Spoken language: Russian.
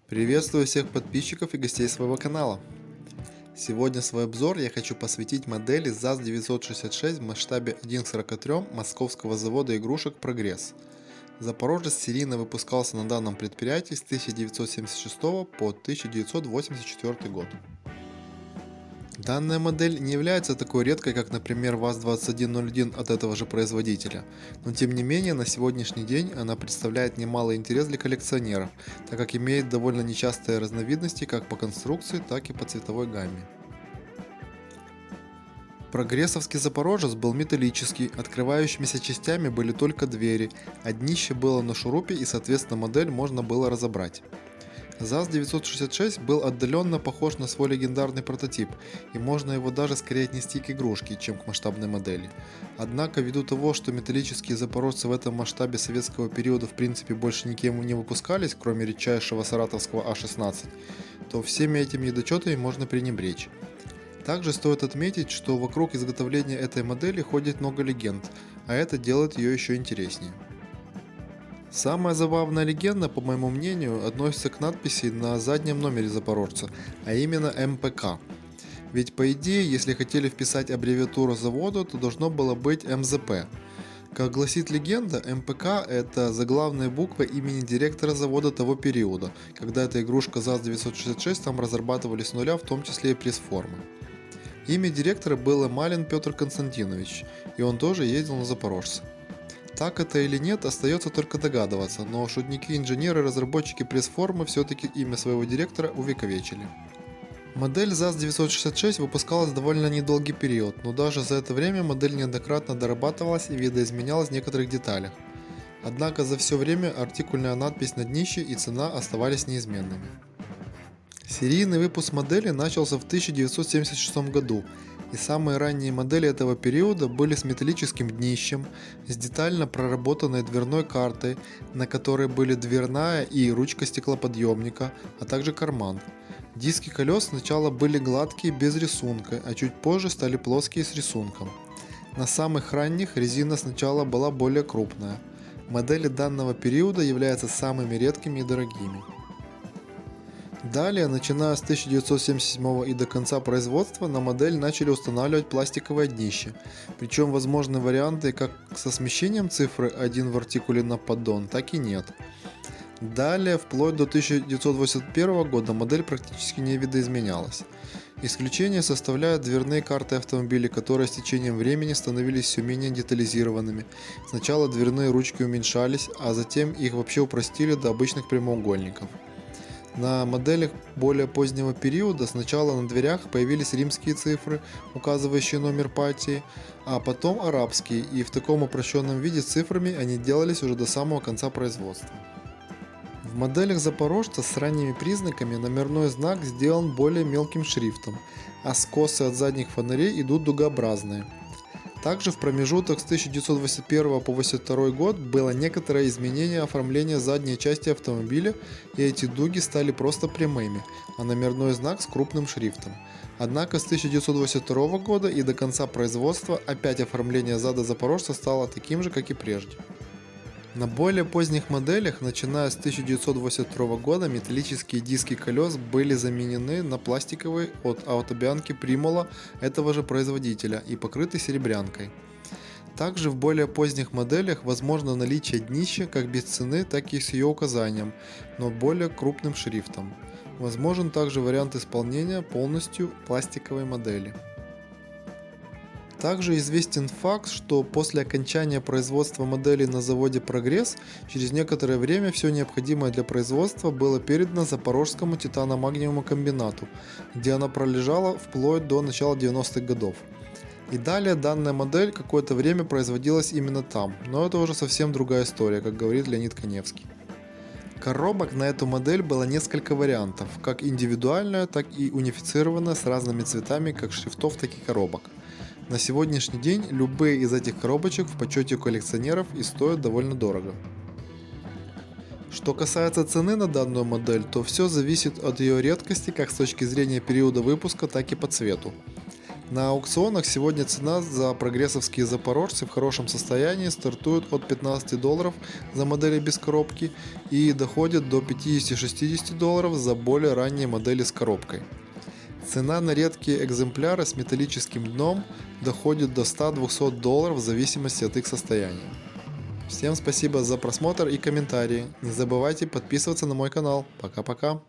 Приветствую всех подписчиков и гостей своего канала. Сегодня свой обзор я хочу посвятить модели ЗАЗ-966 в масштабе 1:43 московского завода игрушек «Прогресс». Запорожец серийно выпускался на данном предприятии с 1976 по 1984 год. Данная модель не является такой редкой, как, например, ВАЗ-2101 от этого же производителя, но тем не менее на сегодняшний день она представляет немалый интерес для коллекционеров, так как имеет довольно нечастые разновидности как по конструкции, так и по цветовой гамме. Прогрессовский Запорожец был металлический, открывающимися частями были только двери, а днище было на шурупе и соответственно модель можно было разобрать. ЗАЗ-966 был отдаленно похож на свой легендарный прототип, и можно его даже скорее отнести к игрушке, чем к масштабной модели. Однако, ввиду того, что металлические запорожцы в этом масштабе советского периода в принципе больше никем не выпускались, кроме редчайшего саратовского А-16, то всеми этими недочетами можно пренебречь. Также стоит отметить, что вокруг изготовления этой модели ходит много легенд, а это делает ее еще интереснее. Самая забавная легенда, по моему мнению, относится к надписи на заднем номере Запорожца, а именно МПК. Ведь по идее, если хотели вписать аббревиатуру завода, то должно было быть МЗП. Как гласит легенда, МПК – это заглавные буквы имени директора завода того периода, когда эта игрушка ЗАЗ-966 там разрабатывали с нуля, в том числе и пресс-формы. Имя директора было Малин Петр Константинович, и он тоже ездил на Запорожце. Так это или нет, остается только догадываться, но шутники-инженеры, разработчики пресс-формы все-таки имя своего директора увековечили. Модель ЗАЗ-966 выпускалась довольно недолгий период, но даже за это время модель неоднократно дорабатывалась и видоизменялась в некоторых деталях. Однако за все время артикульная надпись на днище и цена оставались неизменными. Серийный выпуск модели начался в 1976 году, и самые ранние модели этого периода были с металлическим днищем, с детально проработанной дверной картой, на которой были дверная и ручка стеклоподъемника, а также карман. Диски колес сначала были гладкие без рисунка, а чуть позже стали плоские с рисунком. На самых ранних резина сначала была более крупная. Модели данного периода являются самыми редкими и дорогими. Далее, начиная с 1977 и до конца производства, на модель начали устанавливать пластиковое днище, причем возможны варианты как со смещением цифры 1 в артикуле на поддон, так и нет. Далее, вплоть до 1981 года модель практически не видоизменялась. Исключение составляют дверные карты автомобилей, которые с течением времени становились все менее детализированными. Сначала дверные ручки уменьшались, а затем их вообще упростили до обычных прямоугольников. На моделях более позднего периода сначала на дверях появились римские цифры, указывающие номер партии, а потом арабские, и в таком упрощенном виде цифрами они делались уже до самого конца производства. В моделях Запорожца с ранними признаками номерной знак сделан более мелким шрифтом, а скосы от задних фонарей идут дугообразные. Также в промежуток с 1981 по 1982 год было некоторое изменение оформления задней части автомобиля, и эти дуги стали просто прямыми, а номерной знак с крупным шрифтом. Однако с 1982 года и до конца производства опять оформление зада Запорожца стало таким же, как и прежде. На более поздних моделях, начиная с 1982 года, металлические диски колес были заменены на пластиковые от автобианки Примула этого же производителя и покрыты серебрянкой. Также в более поздних моделях возможно наличие днища как без цены, так и с ее указанием, но более крупным шрифтом. Возможен также вариант исполнения полностью пластиковой модели. Также известен факт, что после окончания производства моделей на заводе «Прогресс» через некоторое время все необходимое для производства было передано Запорожскому титано-магниевому комбинату, где она пролежала вплоть до начала 90-х годов. И далее данная модель какое-то время производилась именно там, но это уже совсем другая история, как говорит Леонид Каневский. Коробок на эту модель было несколько вариантов, как индивидуальная, так и унифицированная с разными цветами как шрифтов, так и коробок. На сегодняшний день любые из этих коробочек в почете у коллекционеров и стоят довольно дорого. Что касается цены на данную модель, то все зависит от ее редкости как с точки зрения периода выпуска, так и по цвету. На аукционах сегодня цена за прогрессовские запорожцы в хорошем состоянии стартует от $15 за модели без коробки и доходит до $50-60 за более ранние модели с коробкой. Цена на редкие экземпляры с металлическим дном доходит до $100-200 в зависимости от их состояния. Всем спасибо за просмотр и комментарии. Не забывайте подписываться на мой канал. Пока-пока.